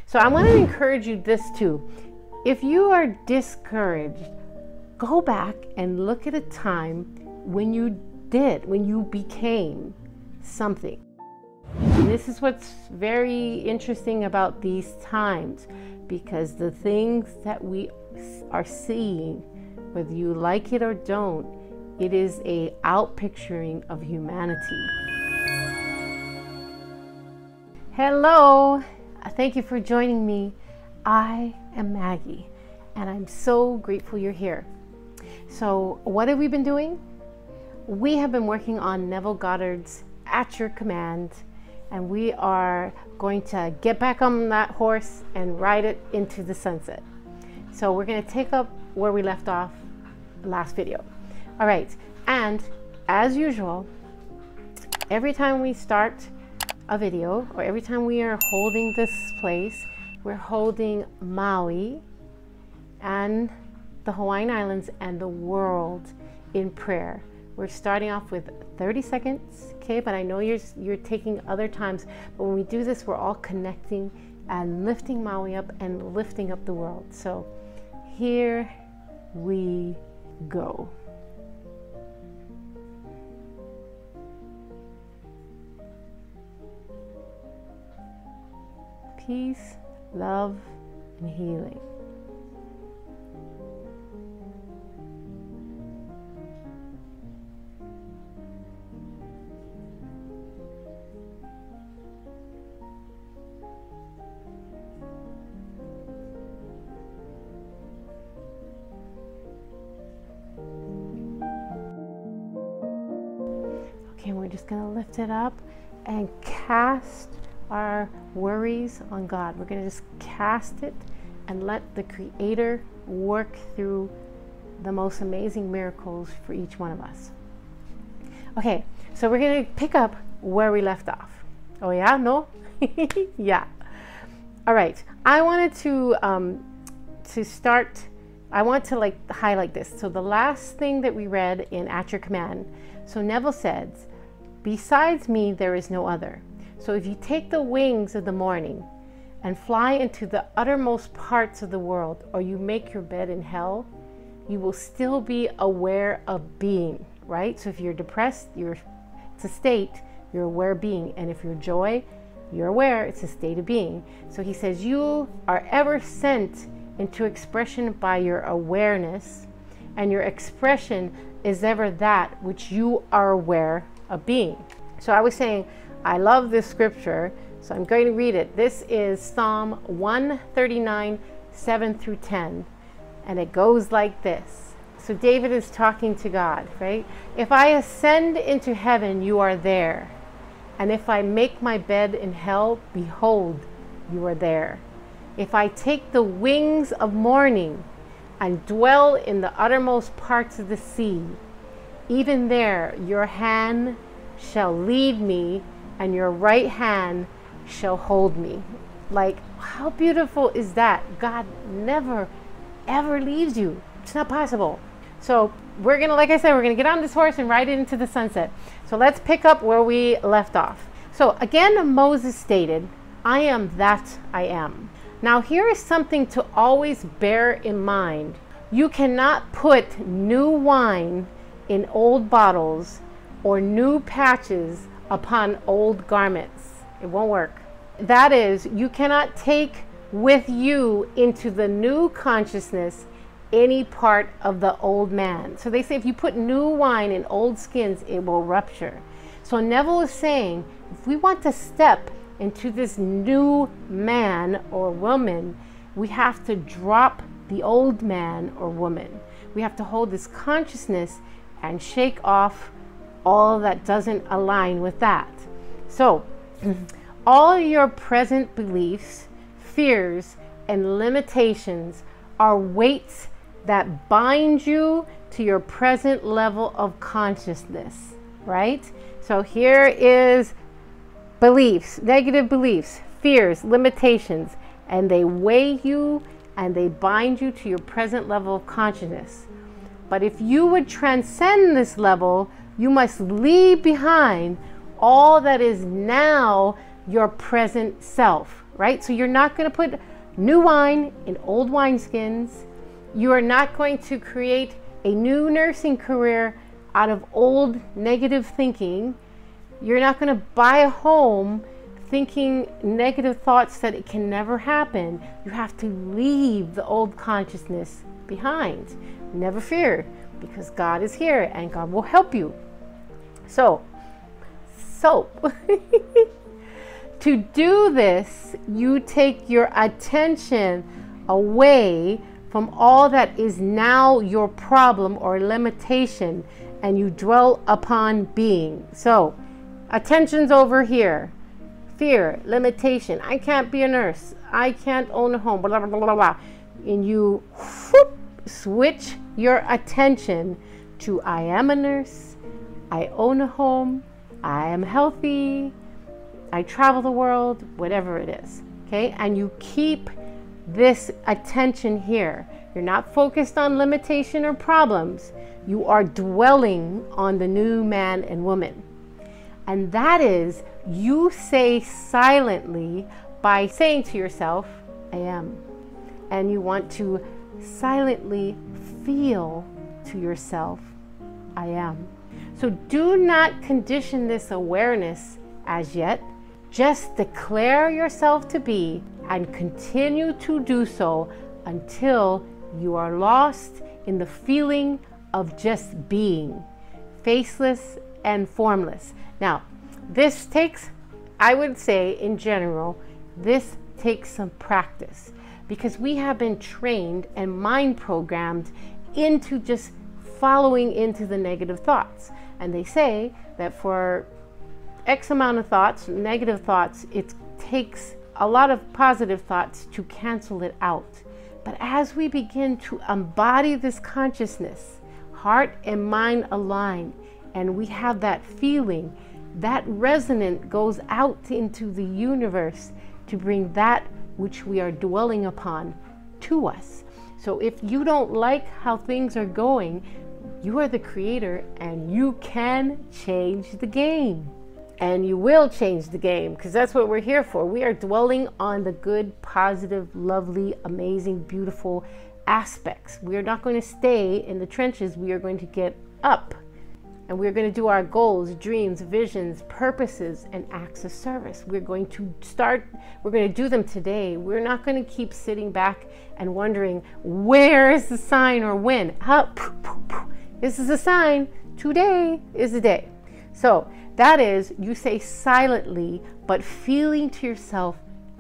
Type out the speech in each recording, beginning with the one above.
So I want to encourage you this too. If you are discouraged, go back and look at a time when you became something. And this is what's very interesting about these times, because the things that we are seeing, whether you like it or don't, it is a outpicturing of humanity. Hello, thank you for joining me. I am Maggie, and I'm so grateful you're here. So what have we been doing? We have been working on Neville Goddard's At Your Command, and we are going to get back on that horse and ride it into the sunset. So we're going to take up where we left off last video. All right, and as usual, every time we start a video, or every time we are holding this place, we're holding Maui and the Hawaiian Islands and the world in prayer. We're starting off with 30 seconds, okay? But I know you're taking other times, but when we do this, we're all connecting and lifting Maui up and lifting up the world. So here we go. Peace, love, and healing. Okay, we're just going to lift it up and cast our worries on God. We're going to just cast it and let the Creator work through the most amazing miracles for each one of us. Okay, so we're going to pick up where we left off. Oh yeah? No? Yeah. All right. I wanted to start, I want to like highlight this. So the last thing that we read in At Your Command, so Neville says, besides me, there is no other. So if you take the wings of the morning and fly into the uttermost parts of the world, or you make your bed in hell, you will still be aware of being, right? So if you're depressed, it's a state, you're aware of being. And if you're joy, you're aware, it's a state of being. So he says, you are ever sent into expression by your awareness, and your expression is ever that which you are aware of being. So I was saying, I love this scripture, so I'm going to read it. This is Psalm 139, 7 through 10, and it goes like this. So David is talking to God, right? If I ascend into heaven, you are there. And if I make my bed in hell, behold, you are there. If I take the wings of morning and dwell in the uttermost parts of the sea, even there your hand shall lead me, and your right hand shall hold me. Like, how beautiful is that? God never, ever leaves you. It's not possible. So we're gonna, like I said, we're gonna get on this horse and ride it into the sunset. So let's pick up where we left off. So again, Moses stated, I am that I am. Now here is something to always bear in mind. You cannot put new wine in old bottles or new patches upon old garments. It won't work. That is, you cannot take with you into the new consciousness any part of the old man. So they say if you put new wine in old skins, it will rupture. So Neville is saying, if we want to step into this new man or woman, we have to drop the old man or woman. We have to hold this consciousness and shake off all that doesn't align with that. So all your present beliefs, fears, and limitations are weights that bind you to your present level of consciousness, right? So here is beliefs, negative beliefs, fears, limitations, and they weigh you and they bind you to your present level of consciousness. But if you would transcend this level, you must leave behind all that is now your present self. right? So you're not going to put new wine in old wineskins. You are not going to create a new nursing career out of old negative thinking. You're not going to buy a home thinking negative thoughts that it can never happen. You have to leave the old consciousness behind. Never fear, because God is here and God will help you. So to do this, you take your attention away from all that is now your problem or limitation, and you dwell upon being. So attention's over here. Fear, limitation. I can't be a nurse. I can't own a home. Blah, blah, blah, blah, blah. And you switch your attention to I am a nurse. I own a home. I am healthy. I travel the world. Whatever it is. Okay? And you keep this attention here. You're not focused on limitation or problems. You are dwelling on the new man and woman. And that is, you say silently by saying to yourself, I am. And you want to silently feel to yourself, I am. So do not condition this awareness as yet. Just declare yourself to be and continue to do so until you are lost in the feeling of just being, faceless and formless. Now, this takes, I would say in general, this takes some practice, because we have been trained and mind programmed into just following into the negative thoughts. And they say that for X amount of thoughts, negative thoughts, it takes a lot of positive thoughts to cancel it out. But as we begin to embody this consciousness, heart and mind align, and we have that feeling, that resonant goes out into the universe to bring that which we are dwelling upon to us. So if you don't like how things are going, you are the creator and you can change the game. And you will change the game, because that's what we're here for. We are dwelling on the good, positive, lovely, amazing, beautiful aspects. We are not going to stay in the trenches. We are going to get up. And we're going to do our goals, dreams, visions, purposes, and acts of service. We're going to do them today. We're not going to keep sitting back and wondering, where is the sign or when? This is a sign. Today is the day. So that is, you say silently, but feeling to yourself,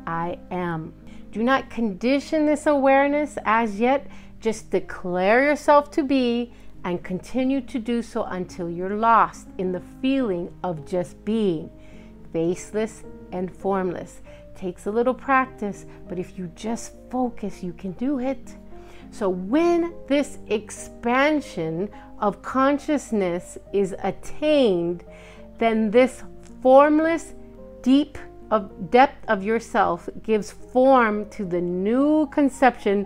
I am. Do not condition this awareness as yet. Just declare yourself to be and continue to do so until you're lost in the feeling of just being, faceless and formless. Takes a little practice, but if you just focus, you can do it. So when this expansion of consciousness is attained, then this formless depth of yourself gives form to the new conception,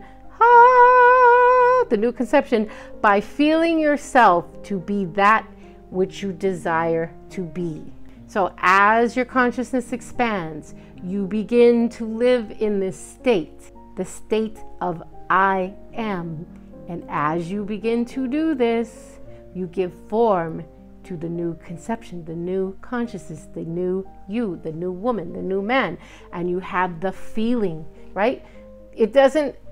by feeling yourself to be that which you desire to be. So as your consciousness expands, you begin to live in this state, the state of I am. And as you begin to do this, you give form to the new conception, the new consciousness, the new you, the new woman, the new man, and you have the feeling, right?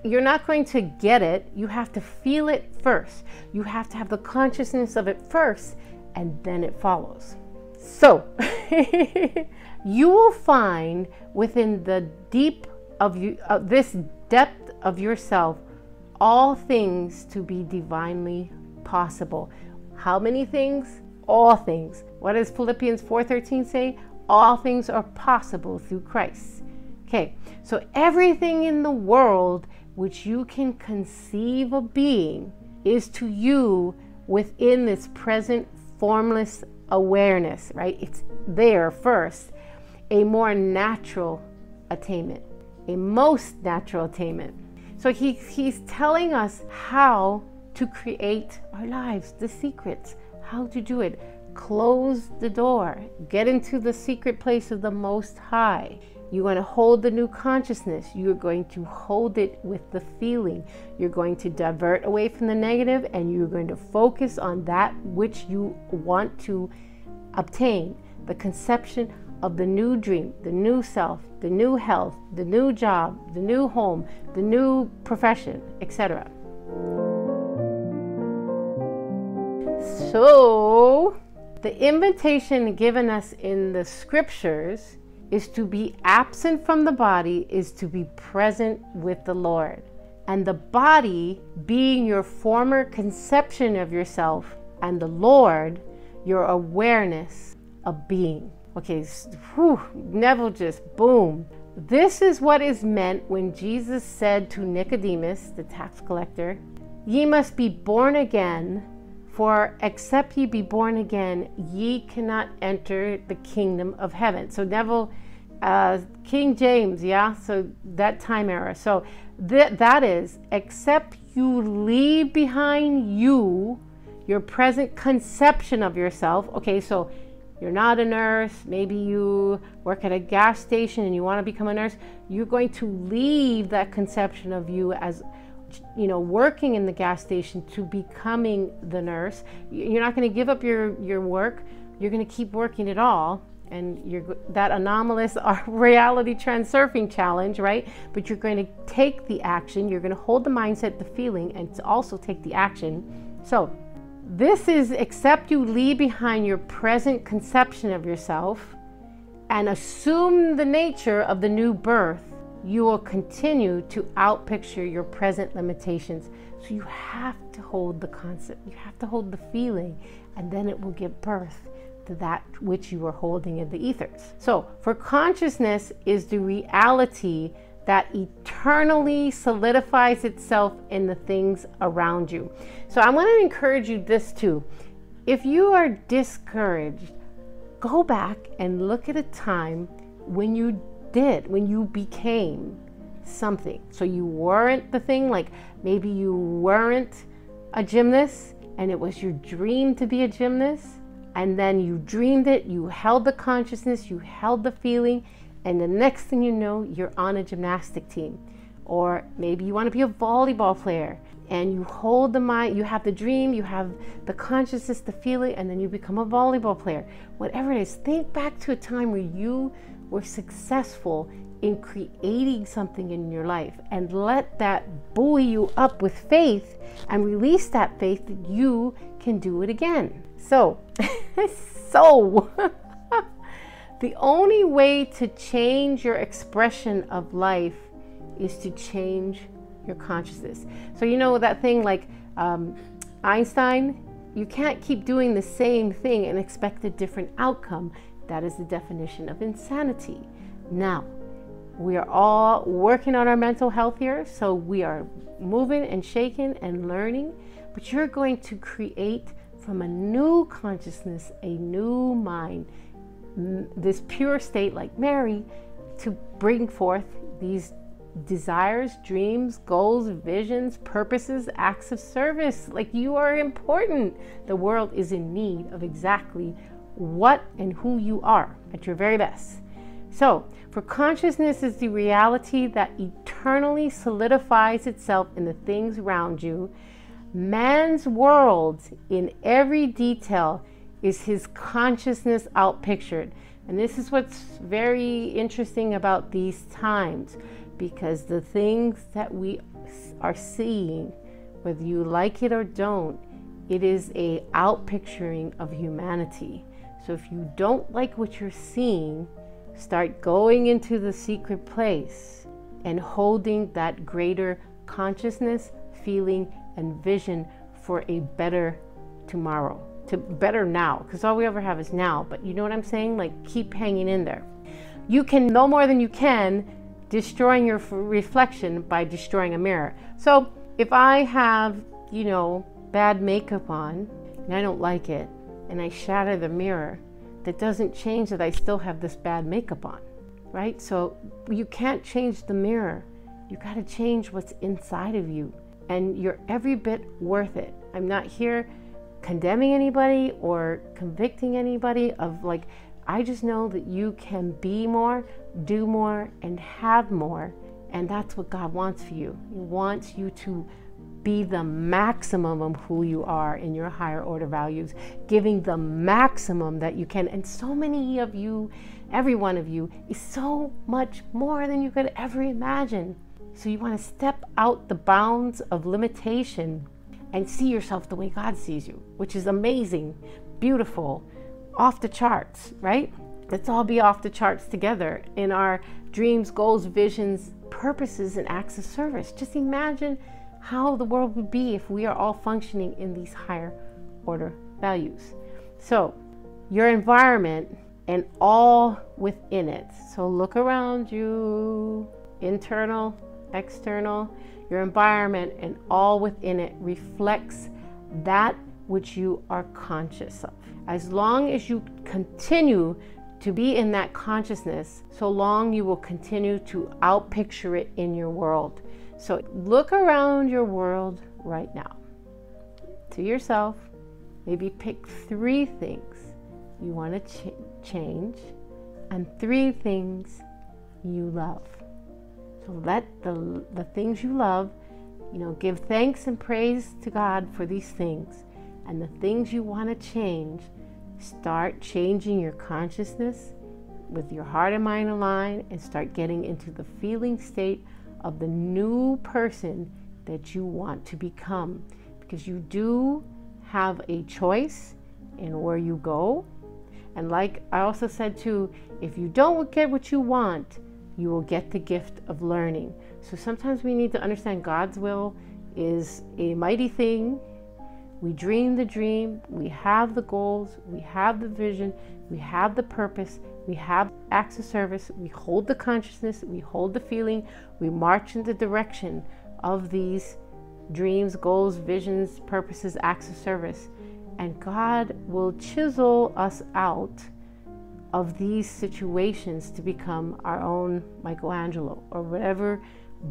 You're not going to get it. You have to feel it first. You have to have the consciousness of it first, and then it follows. So you will find within the deep of you, this depth of yourself, all things to be divinely possible. How many things? All things. What does Philippians 4:13 say? All things are possible through Christ. Okay, so everything in the world which you can conceive of being is to you within this present formless awareness, right? It's there first. A more natural attainment, a most natural attainment. So he's telling us how to create our lives, the secrets, how to do it. Close the door, get into the secret place of the Most High. You're going to hold the new consciousness. You're going to hold it with the feeling. You're going to divert away from the negative, and you're going to focus on that which you want to obtain. The conception of the new dream, the new self, the new health, the new job, the new home, the new profession, etc. So, the invitation given us in the scriptures is to be absent from the body, is to be present with the Lord. And the body being your former conception of yourself, and the Lord, your awareness of being. Okay, Neville just boom. This is what is meant when Jesus said to Nicodemus, the tax collector, "Ye must be born again, for except ye be born again, ye cannot enter the kingdom of heaven." So Neville, King James, yeah, so that time era. So that is, except you leave behind you your present conception of yourself. Okay, so you're not a nurse, maybe you work at a gas station and you want to become a nurse. You're going to leave that conception of you as, you know, working in the gas station to becoming the nurse. You're not going to give up your work. You're going to keep working it all. And that anomalous reality transurfing challenge, right? But you're going to take the action. You're going to hold the mindset, the feeling, and to also take the action. So this is, except you leave behind your present conception of yourself and assume the nature of the new birth, you will continue to outpicture your present limitations. So you have to hold the concept, you have to hold the feeling, and then it will give birth to that which you are holding in the ethers. So, for consciousness is the reality that eternally solidifies itself in the things around you. So I want to encourage you this too. If you are discouraged, go back and look at a time when you became something. So you weren't the thing, like maybe you weren't a gymnast and it was your dream to be a gymnast, and then you dreamed it, you held the consciousness, you held the feeling, and the next thing you know, you're on a gymnastic team. Or maybe you want to be a volleyball player and you hold the mind, you have the dream, you have the consciousness, the feeling, and then you become a volleyball player. Whatever it is, think back to a time where you were successful in creating something in your life, and let that buoy you up with faith and release that faith that you can do it again. So, the only way to change your expression of life is to change your consciousness. So you know that thing like Einstein, you can't keep doing the same thing and expect a different outcome. That is the definition of insanity. Now, we are all working on our mental health here, so we are moving and shaking and learning, but you're going to create from a new consciousness, a new mind, this pure state like Mary, to bring forth these desires, dreams, goals, visions, purposes, acts of service. Like, you are important. The world is in need of exactly what and who you are at your very best. So, for consciousness is the reality that eternally solidifies itself in the things around you. Man's world in every detail is his consciousness outpictured. And this is what's very interesting about these times, because the things that we are seeing, whether you like it or don't, it is a outpicturing of humanity. So if you don't like what you're seeing, start going into the secret place and holding that greater consciousness, feeling, and vision for a better tomorrow, to better now, because all we ever have is now. But you know what I'm saying? Like, keep hanging in there. You can no more than you can destroying your reflection by destroying a mirror. So if I have, you know, bad makeup on and I don't like it and I shatter the mirror, that doesn't change that I still have this bad makeup on, right? So you can't change the mirror. You got to change what's inside of you, and you're every bit worth it. I'm not here condemning anybody or convicting anybody of like I just know that you can be more, do more, and have more. And that's what God wants for you. He wants you to be the maximum of who you are in your higher order values, giving the maximum that you can. And so many of you, every one of you, is so much more than you could ever imagine. So you want to step out the bounds of limitation and see yourself the way God sees you, which is amazing, beautiful, off the charts, right? Let's all be off the charts together in our dreams, goals, visions, purposes, and acts of service. Just imagine how the world would be if we are all functioning in these higher order values. So your environment and all within it. So look around you, internal, external. Your environment and all within it reflects that which you are conscious of. As long as you continue to be in that consciousness, so long you will continue to outpicture it in your world. So look around your world right now. To yourself, maybe pick 3 things you want to change and 3 things you love. So let the things you love, give thanks and praise to God for these things. And the things you want to change, start changing your consciousness with your heart and mind aligned, and start getting into the feeling state of the new person that you want to become. Because you do have a choice in where you go. And like I also said too, if you don't get what you want, you will get the gift of learning. So sometimes we need to understand God's will is a mighty thing. We dream the dream, we have the goals, we have the vision, we have the purpose, we have acts of service, we hold the consciousness, we hold the feeling, we march in the direction of these dreams, goals, visions, purposes, acts of service. And God will chisel us out of these situations to become our own Michelangelo or whatever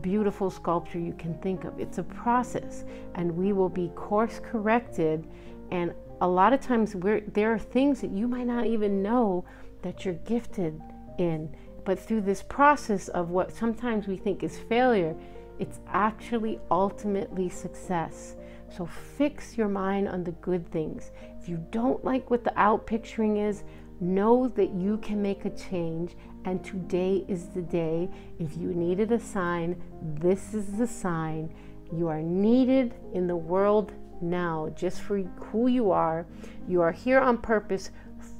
beautiful sculpture you can think of. It's a process, and we will be course corrected. And a lot of times there are things that you might not even know that you're gifted in, but through this process of what sometimes we think is failure, it's actually ultimately success. So fix your mind on the good things. If you don't like what the out picturing is, know that you can make a change, and today is the day. If you needed a sign, this is the sign. You are needed in the world now, just for who you are. You are here on purpose,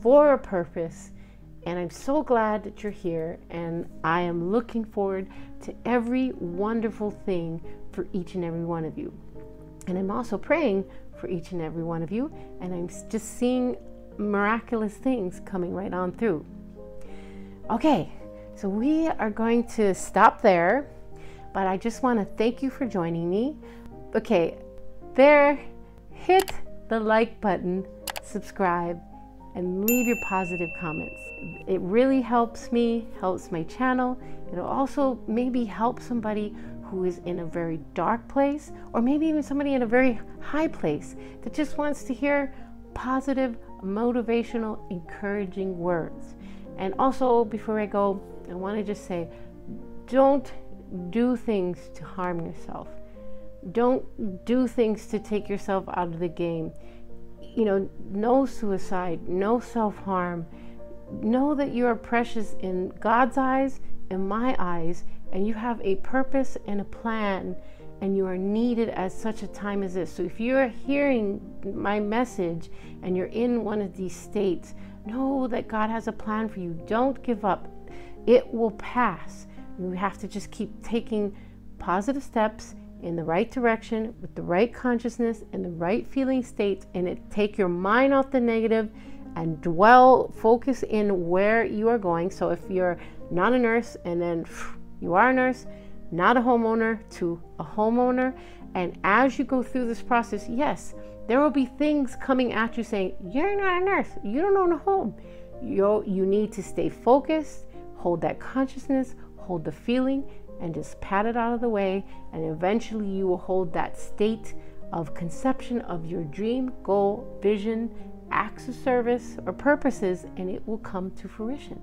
for a purpose, and I'm so glad that you're here, and I am looking forward to every wonderful thing for each and every one of you. And I'm also praying for each and every one of you, and I'm just seeing miraculous things coming right on through. Okay, so we are going to stop there, but I just want to thank you for joining me. Okay, there, hit the like button, subscribe, and leave your positive comments. It really helps me, helps my channel. It'll also maybe help somebody who is in a very dark place, or maybe even somebody in a very high place that just wants to hear positive, motivational, encouraging words. And also, before I go, I want to just say, don't do things to harm yourself. Don't do things to take yourself out of the game. No suicide, no self-harm. Know that you are precious in God's eyes, in my eyes, and you have a purpose and a plan, and you are needed at such a time as this. So if you're hearing my message and you're in one of these states, know that God has a plan for you. Don't give up. It will pass. You have to just keep taking positive steps in the right direction with the right consciousness and the right feeling state, and take your mind off the negative and focus in where you are going. So if you're not a nurse and then you are a nurse, not a homeowner, to a homeowner, and as you go through this process, yes, there will be things coming at you saying, you're not a nurse, you don't own a home. You need to stay focused, hold that consciousness, hold the feeling, and just pat it out of the way, and eventually you will hold that state of conception of your dream, goal, vision, acts of service or purposes, and it will come to fruition.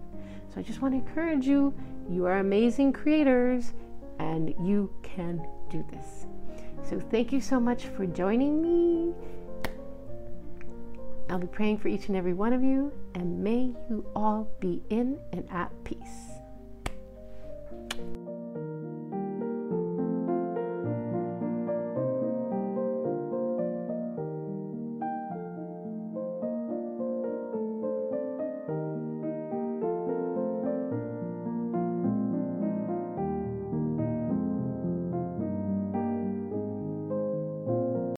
So I just want to encourage you. You are amazing creators, and you can do this. So thank you so much for joining me. I'll be praying for each and every one of you, and may you all be in and at peace.